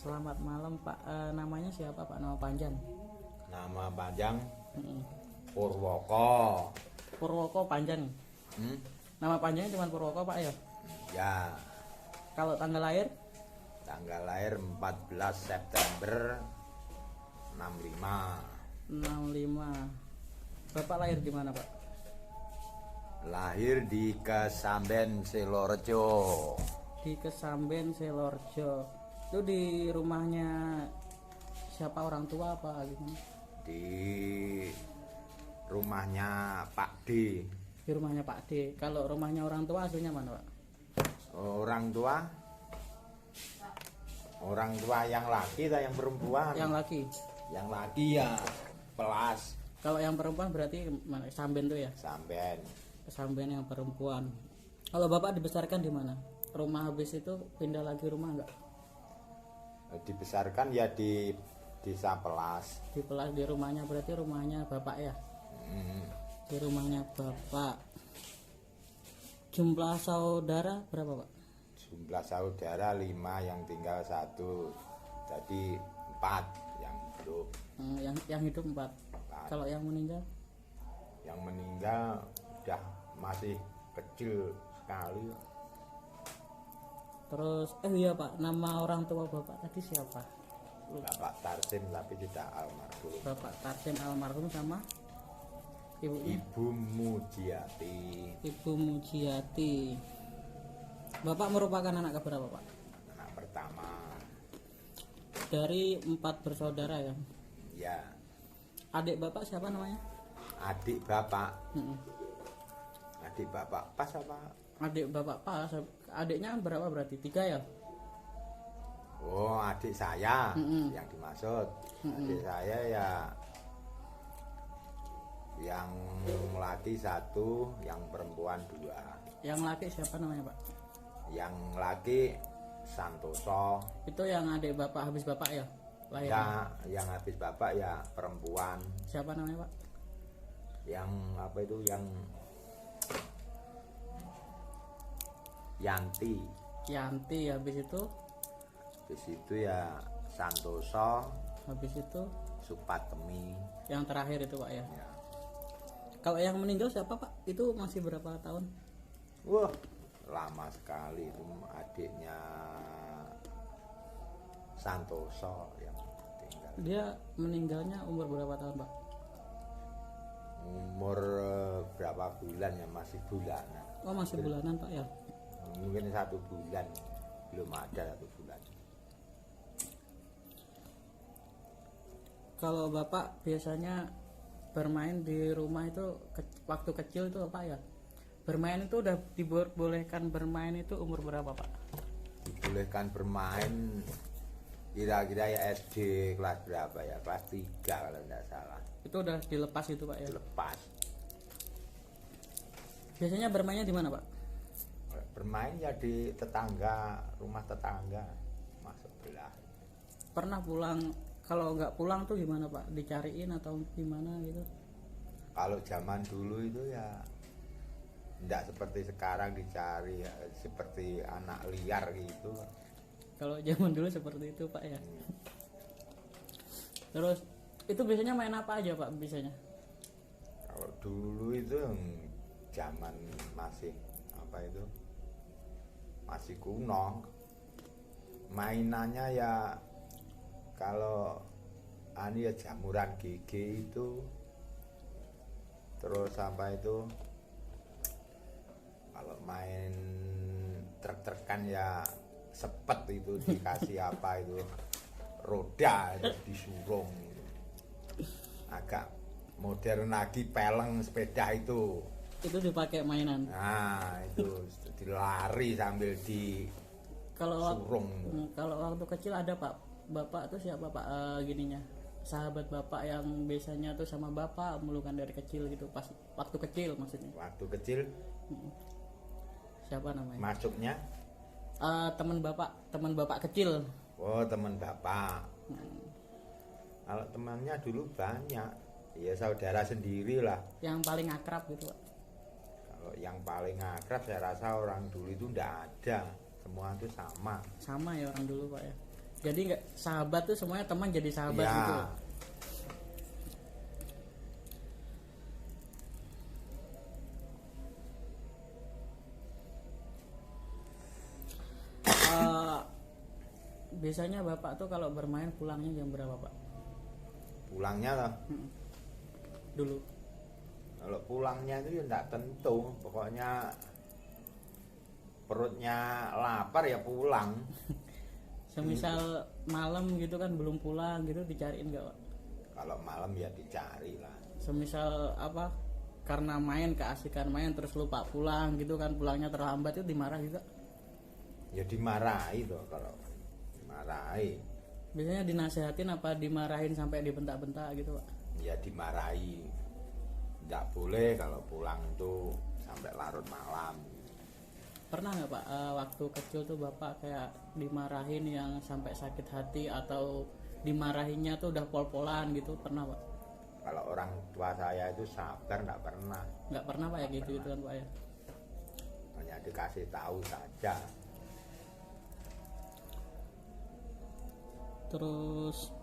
Selamat malam Pak. Namanya siapa Pak? Nama panjang? Nama panjang Mm-mm. Purwoko. Purwoko panjang. Hmm? Nama panjangnya cuma Purwoko Pak ya? Ya, Kalau tanggal lahir? tanggal lahir 14 September 65. 65. Bapak lahir di mana Pak? Lahir di Kesamben, Silorejo. Di Kesamben, Selorjo. Itu di rumahnya siapa, orang tua apa gimana? Di rumahnya Pak D. Di rumahnya Pak D. Kalau rumahnya orang tua aslinya mana Pak? Orang tua yang laki atau yang perempuan? Yang laki. Yang laki ya Pelas, Kalau yang perempuan berarti mana? Samben tuh ya? Samben. Kesamben yang perempuan. Kalau Bapak dibesarkan di mana? Rumah habis itu pindah lagi rumah enggak? Dibesarkan ya di Desa Pelas. Di Pelas, di rumahnya berarti rumahnya Bapak ya? Hmm. Di rumahnya Bapak. Jumlah saudara berapa Pak? Jumlah saudara 5, yang tinggal 1, jadi 4 yang hidup. Yang hidup 4. Kalau yang meninggal? Yang meninggal udah masih kecil sekali. Terus iya Pak, nama orang tua Bapak tadi siapa? Bapak Tarsim tapi tidak almarhum. Bapak Tarsim almarhum sama ibunya? Ibu Mujiati. Ibu Mujiati. Bapak merupakan anak keberapa Pak? Anak pertama. Dari 4 bersaudara ya? Ya, Adik Bapak siapa namanya? adik bapak. Mm-mm. Adik bapak pas apa? Adik Bapak pas. Adiknya berapa berarti? 3 ya? Oh, adik saya Mm-mm. yang dimaksud. Adik saya ya yang laki 1, yang perempuan 2. Yang laki siapa namanya Pak? Yang laki Santoso. Itu yang adik Bapak habis Bapak ya? Lahir. Ya, yang habis bapak ya perempuan. Siapa namanya Pak? Yang apa itu, yang Yanti. Yanti. Habis itu? Habis itu ya Santoso, Habis itu Supatemi. yang terakhir itu Pak ya? Ya. Kalau yang meninggal siapa Pak? Itu masih berapa tahun? Wah, lama sekali itu, adiknya Santoso yang tinggal. Dia meninggalnya umur berapa tahun Pak? Umur berapa bulan ya, masih bulanan. Oh masih bulanan Pak ya? Mungkin 1 bulan, belum ada 1 bulan. Kalau Bapak biasanya bermain di rumah itu waktu kecil itu apa ya? Bermain itu udah dibolehkan bermain itu umur berapa Pak? Dibolehkan bermain kira-kira ya SD kelas berapa ya, kelas 3 kalau tidak salah. Itu udah dilepas itu Pak ya? Lepas. Biasanya bermainnya di mana Pak? Bermain ya di tetangga, rumah tetangga, masuk belah. Pernah pulang, kalau nggak pulang tuh gimana Pak? Dicariin atau gimana gitu? Kalau zaman dulu itu ya tidak seperti sekarang dicari ya, seperti anak liar gitu. Kalau zaman dulu seperti itu Pak ya? Terus itu biasanya main apa aja Pak biasanya? Kalau dulu itu zaman masih apa itu, masih kuno, mainannya ya kalau ya jamuran gigi itu, terus apa itu, kalau main trek-trekan ya sepet itu dikasih apa itu, roda itu disurung. Agak modern lagi peleng sepeda itu dipakai mainan. nah itu dilari sambil Kalau disurung. kalau waktu kecil ada Pak, Bapak tuh siapa Pak, gininya, sahabat Bapak yang biasanya tuh sama Bapak melukan dari kecil gitu, pas waktu kecil maksudnya? Waktu kecil Siapa namanya? masuknya, Teman Bapak kecil. oh teman bapak. Kalau temannya dulu banyak ya, saudara sendiri lah. Yang paling akrab gitu Pak? Kalau yang paling akrab saya rasa orang dulu itu ndak ada, semua itu sama. Sama ya orang dulu Pak ya? Jadi nggak, sahabat tuh semuanya teman jadi sahabat Ya, gitu. Eh, biasanya bapak tuh kalau bermain pulangnya jam berapa pak? pulangnya lah. Dulu. Kalau pulangnya itu ya enggak tentu, pokoknya perutnya lapar ya pulang. Semisal malam gitu kan belum pulang gitu dicariin nggak pak? Kalau malam ya dicari lah. Semisal apa? Karena main keasikan main terus lupa pulang gitu kan, pulangnya terlambat itu dimarah juga. Ya dimarahi tuh kalau dimarahi. Biasanya dinasehatin apa dimarahin sampai dibentak-bentak gitu pak? Ya dimarahi. Nggak boleh kalau pulang tuh sampai larut malam. Pernah nggak pak waktu kecil tuh bapak kayak dimarahin yang sampai sakit hati atau dimarahinnya tuh udah pol-polan gitu, pernah pak? Kalau orang tua saya itu sabar nggak pernah. Nggak pernah pak ya gitu gitu kan pak ya? Hanya dikasih tahu saja. Terus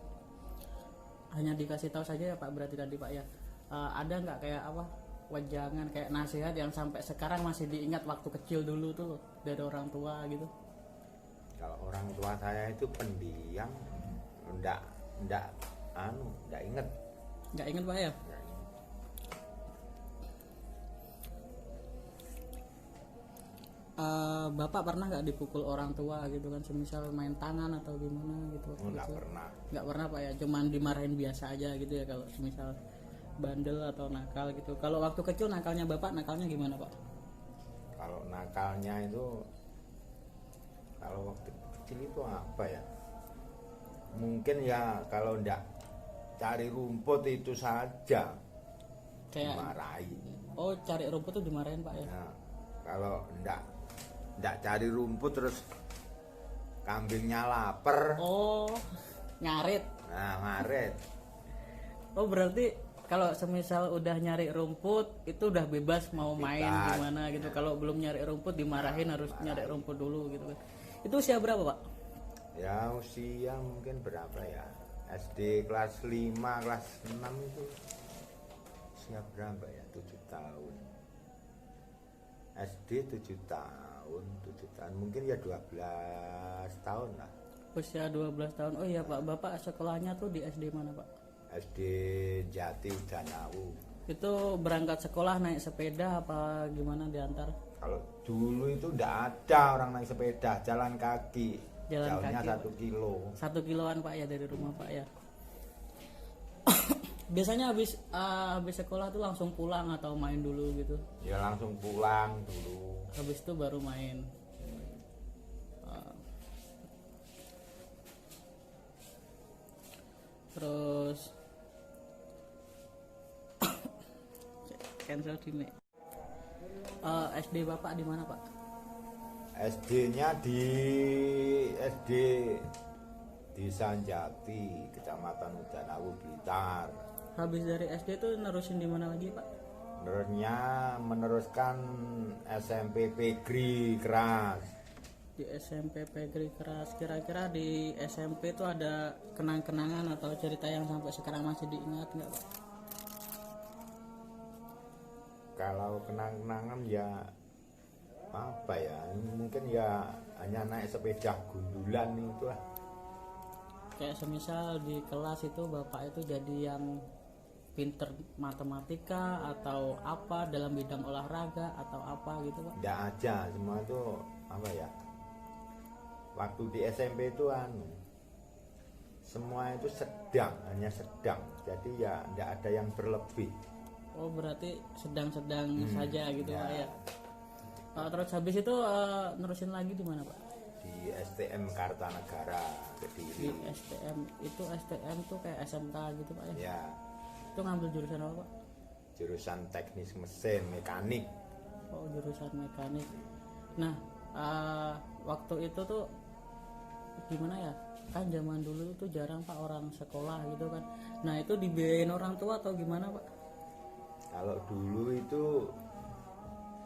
hanya dikasih tahu saja ya pak berarti tadi pak ya? Ada nggak kayak apa wejangan kayak nasihat yang sampai sekarang masih diingat waktu kecil dulu tuh dari orang tua gitu? Kalau orang tua saya itu pendiam, ndak ndak inget. Nggak ingat pak ya? Nggak inget. Bapak pernah nggak dipukul orang tua gitu kan, semisal main tangan atau gimana gitu? Oh, nggak pernah. Nggak pernah pak ya, cuman dimarahin biasa aja gitu ya kalau semisal bandel atau nakal gitu. Kalau waktu kecil nakalnya bapak, nakalnya gimana pak? Kalau nakalnya itu, kalau waktu kecil itu apa ya? Mungkin ya kalau ndak cari rumput itu saja Kayak dimarahi. oh cari rumput tuh dimarahin pak ya? Nah, kalau ndak cari rumput terus kambingnya lapar, Oh ngarit. nah ngaret. Oh berarti kalau semisal udah nyari rumput itu udah bebas mau main Bebas. gimana gitu. Kalau belum nyari rumput dimarahin, harus nyari rumput dulu gitu kan. Itu usia berapa pak? Ya usia mungkin berapa ya? SD kelas 5, kelas 6 itu usia berapa ya? 7 tahun. SD 7 tahun, 7 tahun mungkin ya 12 tahun lah. Usia 12 tahun. Oh iya pak, bapak sekolahnya tuh di SD mana pak? SD Jati Udanawu. Itu berangkat sekolah naik sepeda apa gimana diantar? Kalau dulu itu ndak ada orang naik sepeda, jalan kaki. Jalan Jauhnya kaki, 1 kilo. 1 kiloan pak ya dari rumah pak ya? Biasanya habis sekolah tuh langsung pulang atau main dulu gitu? Ya langsung pulang dulu. Habis itu baru main. Uh, terus cancel di SD bapak di mana pak? SD-nya di SD di Sanjati, Kecamatan Udanawu, Blitar. Habis dari SD tuh nerusin di mana lagi pak? Meneruskan SMP Pegri Keras. Di SMP Pegri Keras. Kira-kira di SMP tuh ada kenang-kenangan atau cerita yang sampai sekarang masih diingat nggak pak? Kalau kenang-kenangan ya apa ya, mungkin ya hanya naik sepeda gundulan itu lah. Kayak semisal di kelas itu bapak itu jadi yang pinter matematika atau apa dalam bidang olahraga atau apa gitu pak? Tidak aja, semua itu apa ya, waktu di SMP itu semua itu sedang, hanya sedang, jadi ya tidak ada yang berlebih. Oh berarti sedang-sedang saja gitu ya. pak ya? Terus habis itu nerusin lagi di mana pak? Di STM Kartanegara Di Kediri. STM itu, STM tuh kayak SMK gitu pak ya? Ya, Itu ngambil jurusan apa pak? jurusan teknis mesin mekanik. Oh jurusan mekanik. Nah waktu itu tuh gimana ya, kan zaman dulu tuh jarang pak orang sekolah gitu kan. Nah itu dibiayain orang tua atau gimana pak? Kalau dulu itu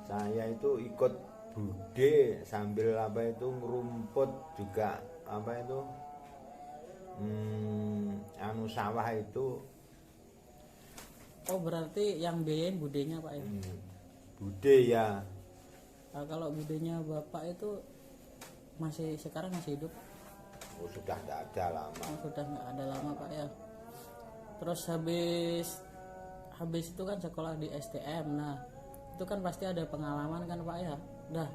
saya itu ikut bude sambil apa itu ngerumput juga, apa itu anu sawah itu Oh berarti yang biayain budenya pak ya? bude ya. Kalau budenya bapak itu sekarang masih hidup? Oh, sudah tidak ada lama. Oh, sudah nggak ada lama pak ya. Terus habis itu kan sekolah di STM. Nah itu kan pasti ada pengalaman kan pak ya. Dah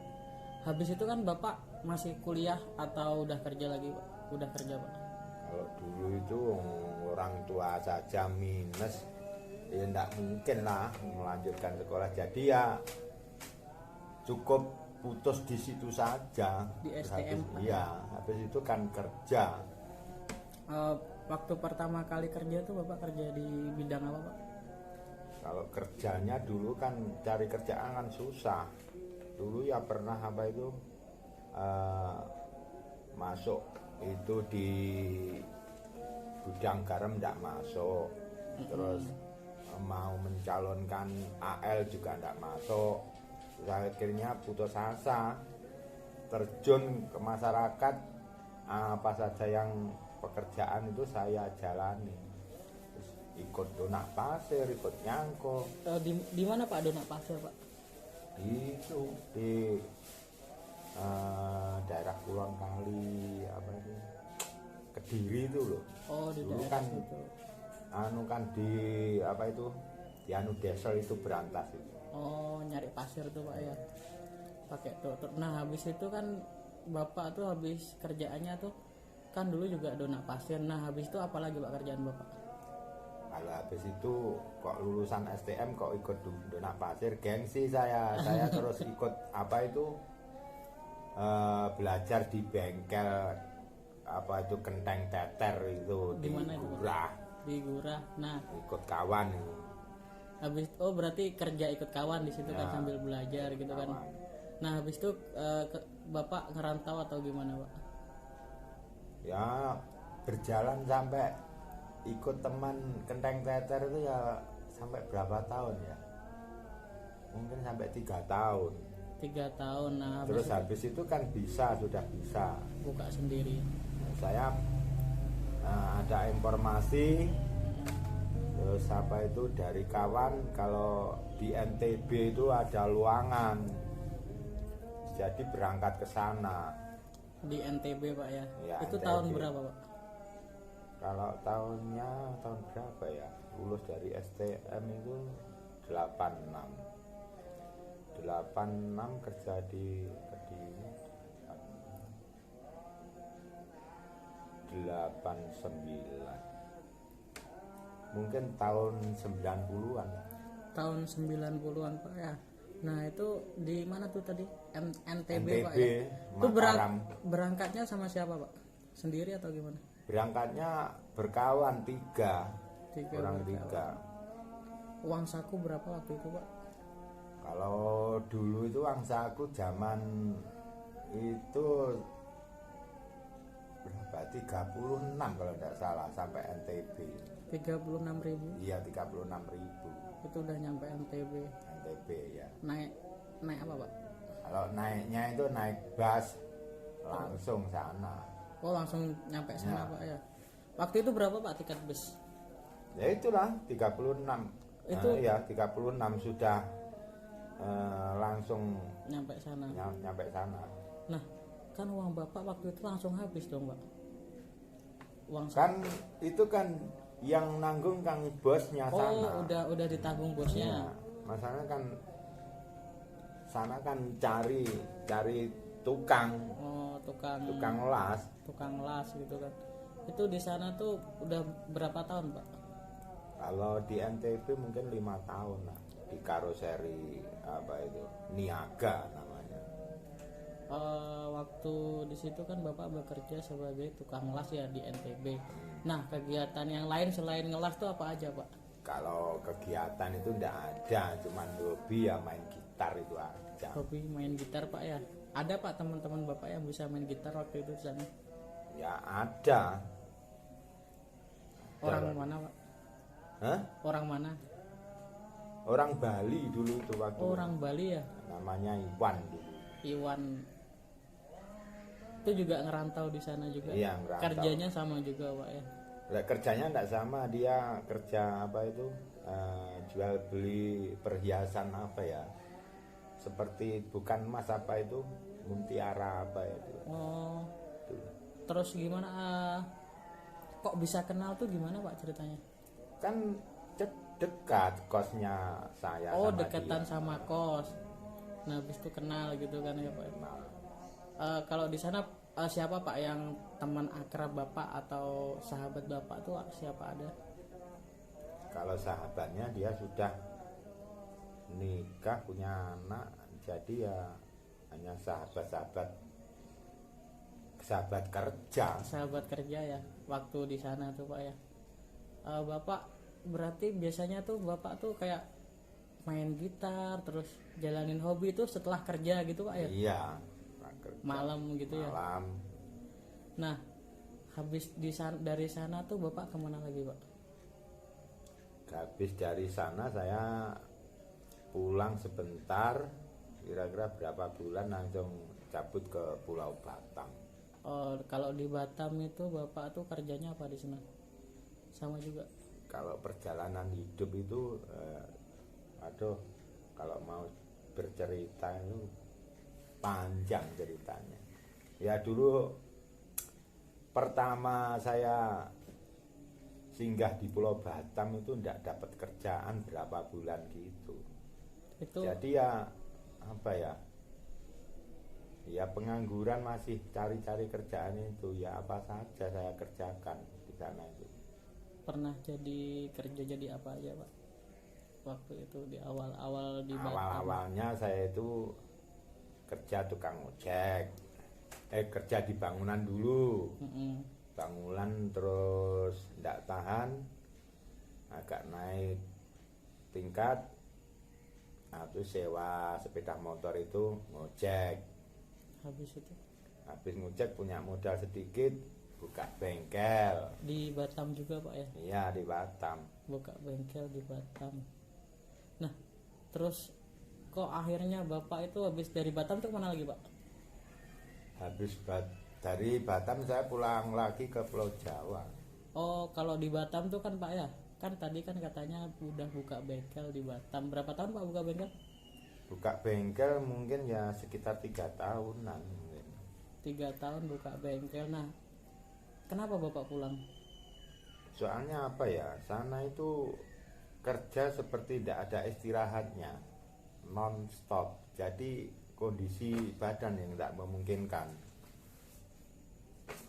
habis itu kan bapak masih kuliah atau udah kerja lagi pak? Udah kerja pak. Kalau dulu itu orang tua saja minus, ya tidak mungkin lah melanjutkan sekolah. Jadi ya cukup putus di situ saja. Di STM pak? Iya, habis itu kan kerja. Waktu pertama kali kerja tuh bapak kerja di bidang apa pak? Kalau kerjanya dulu kan cari kerjaan kan susah. Dulu ya pernah apa itu masuk itu di gudang garam tidak masuk. Terus mau mencalonkan AL juga tidak masuk. Terus akhirnya putus asa, terjun ke masyarakat, apa saja yang pekerjaan itu saya jalani. Terus ikut donak pasir, ikut nyangkok. Di mana pak donak pasir pak? Itu di daerah Kulon Kali apa itu Kediri itu loh. Oh di dulu daerah kan situ. anu kan di apa itu di anu desel itu berantas itu. Oh nyari pasir tuh pak ya, pakai tuh. Nah habis itu kan bapak tuh habis kerjaannya tuh kan dulu juga donak pasir. Nah habis itu apa lagi pak kerjaan bapak? Kalau habis itu kok lulusan STM kok ikut donak pasir, gengsi saya terus ikut apa itu belajar di bengkel apa itu Genteng Teter itu Di mana itu, Pak? Gurah. Di Gurah. Nah Ikut kawan itu. habis berarti kerja ikut kawan di situ Ya, kan sambil belajar gitu kan. kawan. Nah habis itu bapak ngerantau atau gimana pak? Ya berjalan sampai ikut teman Genteng Teter itu ya sampai berapa tahun ya, mungkin sampai 3 tahun. 3 tahun. Nah Terus itu habis itu kan sudah bisa buka sendiri. saya ada informasi terus apa itu dari kawan kalau di NTB itu ada luangan, jadi berangkat ke sana. Di NTB pak ya, Ya, itu NTB. tahun berapa pak? Kalau tahunnya tahun berapa ya, lulus dari STM itu 86 kerja di Kediri 89, mungkin tahun 90-an. Tahun 90-an pak ya. Nah itu di mana tuh tadi? NTB pak NTB, ya. Itu Mataram. berangkatnya sama siapa pak? Sendiri atau gimana? Berangkatnya berkawan 3 orang berkawan. 3. Uang saku berapa waktu itu pak? Kalau dulu itu uang saku zaman itu berapa? 36 kalau tidak salah sampai NTB. 36.000. Iya 36.000 Itu udah nyampe NTB. NTB ya. Naik apa pak? Kalau naiknya itu naik bus langsung sana. Oh langsung nyampe sana Ya. pak ya. Waktu itu berapa pak tiket bus? Ya itulah 36. Itu ya 36 sudah langsung nyampe sana. nyampe sana. Nah kan uang bapak waktu itu langsung habis dong pak. Uang Kan itu kan yang nanggung kang bosnya sana. Oh udah ditanggung Ya, bosnya. masalahnya kan sana kan cari tukang Oh tukang las. tukang las gitu kan. Itu di sana tuh udah berapa tahun pak? Kalau di NTB mungkin 5 tahun lah, di karoseri apa itu niaga namanya. Waktu di situ kan bapak bekerja sebagai tukang las ya di NTB. Nah kegiatan yang lain selain ngelas tuh apa aja pak? Kalau kegiatan itu enggak ada, cuman hobi ya main gitar itu aja. Hobi main gitar pak ya. Ada pak teman-teman bapak yang bisa main gitar waktu itu di sana? Ya ada. Orang mana pak? Hah? Orang mana? Orang Bali dulu itu waktu. Orang Bali ya. Namanya Iwan dulu. Iwan. Itu itu juga ngerantau di sana juga. Iya, ngerantau. Kerjanya sama juga Pak ya. Lah, kerjanya enggak sama, dia kerja apa itu, jual beli perhiasan apa ya, seperti bukan emas apa itu, mutiara apa itu. Oh, Tuh. terus gimana kok bisa kenal tuh gimana Pak ceritanya? Kan dekat kosnya saya Oh, sama deketan dia. sama kos. Nah, habis itu kenal gitu kan ya Pak. Kenal. Kalau di sana siapa Pak yang teman akrab Bapak atau sahabat Bapak tuh siapa ada? Kalau sahabatnya dia sudah nikah punya anak, jadi ya hanya sahabat kerja. Sahabat kerja ya, waktu di sana tuh Pak ya. Bapak berarti biasanya tuh Bapak tuh kayak main gitar terus jalanin hobi tuh setelah kerja gitu Pak ya? Iya, kerja. Malam gitu ya. Malam. Nah, habis dari sana tuh Bapak kemana lagi Pak? Habis dari sana saya pulang sebentar, kira-kira berapa bulan langsung cabut ke Pulau Batam. Kalau di Batam itu Bapak tuh kerjanya apa di sana? Sama juga. Kalau perjalanan hidup itu, kalau mau bercerita itu panjang ceritanya. Ya dulu pertama saya singgah di Pulau Batam itu ndak dapat kerjaan berapa bulan gitu. Itu Jadi ya apa ya? Ya pengangguran, masih cari-cari kerjaan itu, ya apa saja saya kerjakan di sana itu. pernah kerja jadi apa aja Pak? Waktu itu di awal-awal di Batam. Awal-awalnya saya itu kerja tukang ojek. Kerja di bangunan dulu. Mm-mm. Bangunan terus ndak tahan, agak naik tingkat. Nah, terus sewa sepeda motor itu ngojek. Habis itu Habis ngojek punya modal sedikit, buka bengkel. di Batam juga Pak ya? Iya, di Batam. Buka bengkel di Batam. Nah, terus kok akhirnya Bapak itu habis dari Batam tuh kemana lagi Pak? Dari Batam saya pulang lagi ke Pulau Jawa. Oh, kalau di Batam tuh kan Pak ya, kan tadi kan katanya udah buka bengkel di Batam. Berapa tahun Pak buka bengkel? Buka bengkel mungkin ya sekitar 3 tahunan mungkin. 3 tahun buka bengkel. Nah, kenapa Bapak pulang? Soalnya apa ya, sana itu kerja seperti tidak ada istirahatnya, non stop. Jadi kondisi badan yang tidak memungkinkan.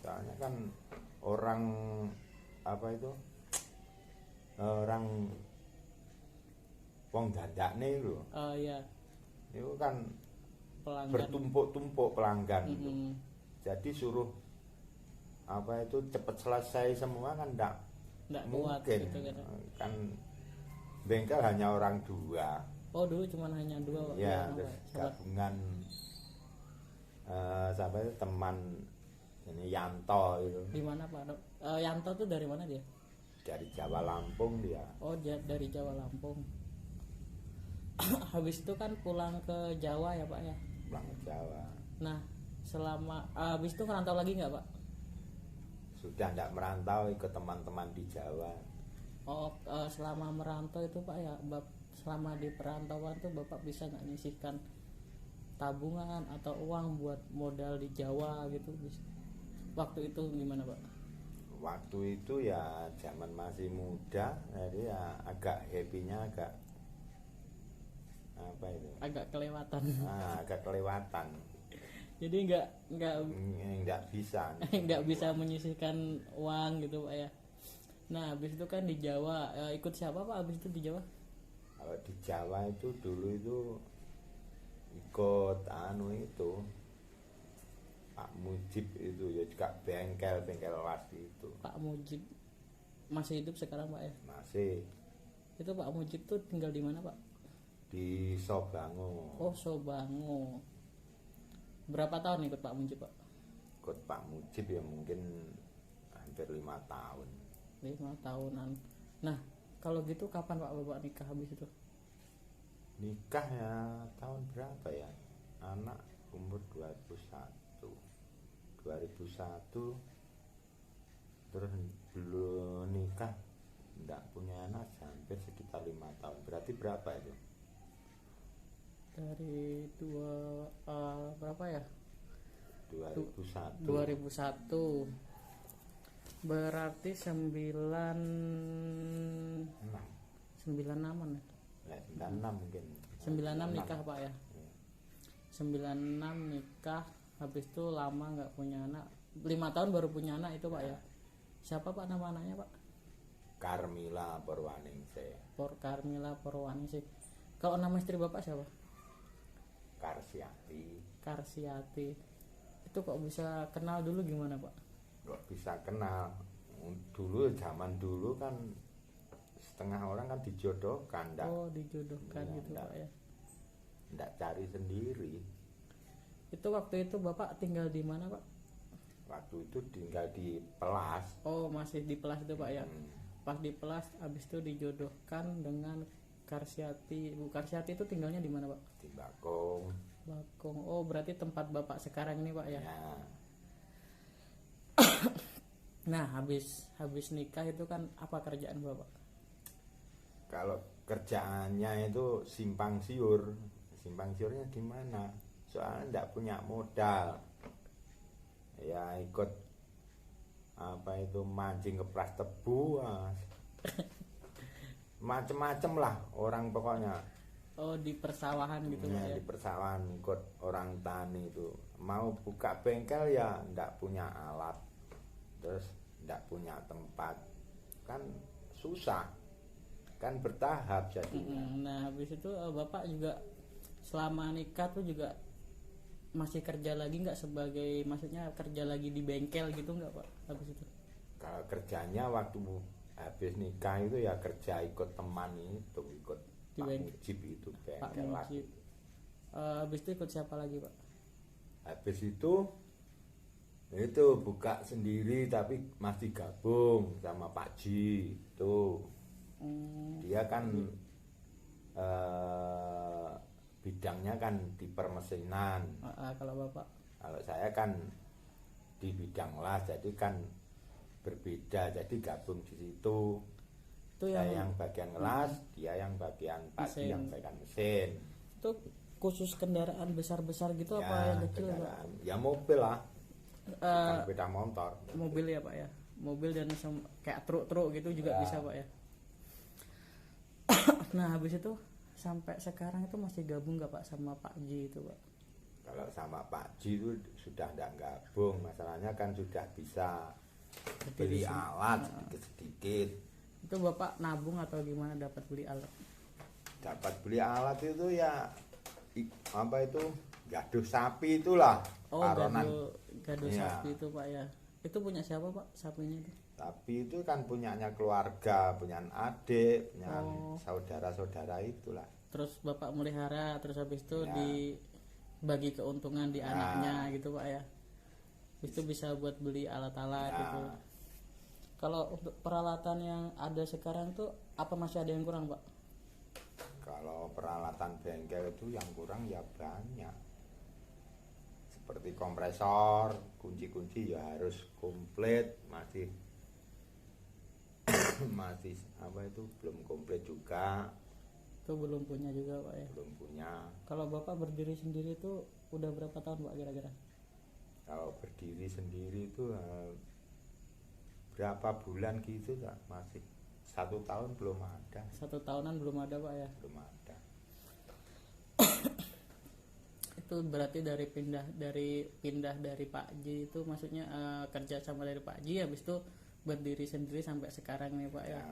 Soalnya kan orang apa itu, orang wong dandakne itu, Oh iya, itu kan pelanggan. bertumpuk-tumpuk pelanggan itu. Mm-mm. Jadi suruh apa itu cepat selesai semua kan enggak Nggak kuat mungkin. gitu kan. Kan bengkel hanya orang 2. Oh, dulu cuma hanya 2 Pak. Ya, Apa, terus sahabat? gabungan sampai teman ini Yanto itu Di mana Pak? Yanto tuh dari mana dia? dari Jawa Lampung dia. Oh, dari Jawa Lampung. Habis itu kan pulang ke Jawa ya Pak ya. Pulang ke Jawa. Nah, habis itu ngerantau lagi nggak Pak? Sudah tidak merantau, ikut teman-teman di Jawa. Oh, selama merantau itu Pak ya, selama di perantauan tuh Bapak bisa nggak nyisihkan tabungan atau uang buat modal di Jawa gitu? Waktu itu gimana Pak? Waktu itu ya zaman masih muda, jadi ya agak happy-nya agak apa itu? Agak kelewatan. Agak kelewatan. Jadi Nggak bisa. nggak bisa menyisihkan uang gitu Pak ya. Nah, habis itu kan di Jawa, ikut siapa Pak habis itu di Jawa? Kalau di Jawa itu dulu itu ikut itu Pak Mujib itu ya, juga bengkel las itu. Pak Mujib masih hidup sekarang Pak ya? Masih Itu Pak Mujib tuh tinggal di mana Pak? di Sobango. Oh, Sobango. Berapa tahun ikut Pak Mujib Pak? Ikut Pak Mujib ya mungkin hampir 5 tahun. 5 tahunan. Nah, kalau gitu kapan Pak Bapak nikah habis itu? Nikah ya tahun berapa ya? Anak umur 21 2001 terus belum nikah, enggak punya anak hampir sekitar 5 tahun. Berarti berapa itu? Dari berapa ya? 2001. 2001. Berarti 96-an ya. Ya, 96 mungkin. 96 nikah Pak ya. Iya. 96 nikah, habis itu lama nggak punya anak. 5 tahun baru punya anak itu Pak ya. Siapa Pak nama anaknya Pak? Carmila Purwaningsih. Carmila Purwaningsih. Kalau nama istri Bapak siapa? Karsiati. Karsiati. Itu kok bisa kenal dulu gimana Pak? Kok bisa kenal? Dulu zaman dulu kan setengah orang kan dijodohkan, enggak. Oh, dijodohkan Iya, gitu enggak. Pak ya. Enggak cari sendiri. Itu waktu itu Bapak tinggal di mana Pak? Waktu itu tinggal di Pelas. Oh, masih di Pelas itu Pak ya. Hmm, Pas di Pelas habis itu dijodohkan dengan Karsiati. Bu Karsiati itu tinggalnya di mana Pak? di Bakung. Bakung. Oh, berarti tempat Bapak sekarang ini Pak ya. Ya, Nah, habis nikah itu kan apa kerjaan Bapak? kalau kerjaannya itu simpang siur. Simpang siurnya gimana? Soalnya enggak punya modal. Ya ikut apa itu mancing ke plas tebu, macem-macem lah orang pokoknya. Oh, di persawahan gitu Pak Ya, ya. di persawahan ikut orang tani itu. Mau buka bengkel ya enggak punya alat, terus enggak punya tempat, kan susah, kan bertahap jadinya. Nah, habis itu Bapak juga selama nikah tuh juga masih kerja lagi nggak, sebagai maksudnya kerja lagi di bengkel gitu nggak Pak habis itu? Kalau kerjanya waktu habis nikah itu ya kerja ikut teman itu, ikut Di Pak bengkel. Mujib itu Pak bengkel lagi. Mujib. Habis itu ikut siapa lagi Pak? Habis itu buka sendiri tapi masih gabung sama Pak Ji itu. Dia kan bidangnya kan di permesinan. Kalau Bapak? Kalau saya kan di bidang las, jadi kan berbeda, jadi gabung di situ. Itu Saya yang bagian las, dia yang bagian pagi, Mesin. yang bagian mesin. itu khusus kendaraan besar-besar gitu apa Ya, yang kecil Pak? kendaraan. Ya mobil lah, bukan sepeda motor. Mobil ya Pak ya, mobil dan kayak truk-truk gitu juga Ya. bisa Pak ya. Nah, habis itu sampai sekarang itu masih gabung nggak Pak sama Pak Ji itu Pak? Kalau sama Pak Ji itu sudah tidak gabung, masalahnya kan sudah bisa beli Berdiri sendiri. alat sedikit-sedikit. Itu Bapak nabung atau gimana dapat beli alat? Dapat beli alat itu ya apa itu, gaduh sapi itulah. Oh, Karonan. gado Iya. sapi itu Pak ya. Itu punya siapa Pak sapinya itu? Tapi itu kan punyanya keluarga, punya adik, punya Oh. saudara-saudara itulah. Terus Bapak melihara, terus habis itu Ya. dibagi keuntungan di Ya. anaknya gitu Pak ya. Habis itu bisa buat beli alat-alat Ya. gitu. Kalau untuk peralatan yang ada sekarang tuh apa masih ada yang kurang Pak? Kalau peralatan bengkel itu yang kurang ya banyak. Seperti kompresor, kunci-kunci ya harus komplit, masih masih apa itu belum komplit juga, Itu belum punya juga Pak ya. belum punya. Kalau Bapak berdiri sendiri itu udah berapa tahun Pak kira-kira? Kalau berdiri sendiri itu berapa bulan gitu tak, masih 1 tahun belum ada, 1 tahunan belum ada Pak ya. belum ada. Itu berarti dari pindah dari Pak Ji itu maksudnya kerja sama dari Pak Ji, habis itu berdiri sendiri sampai sekarang nih Pak ya. Ya,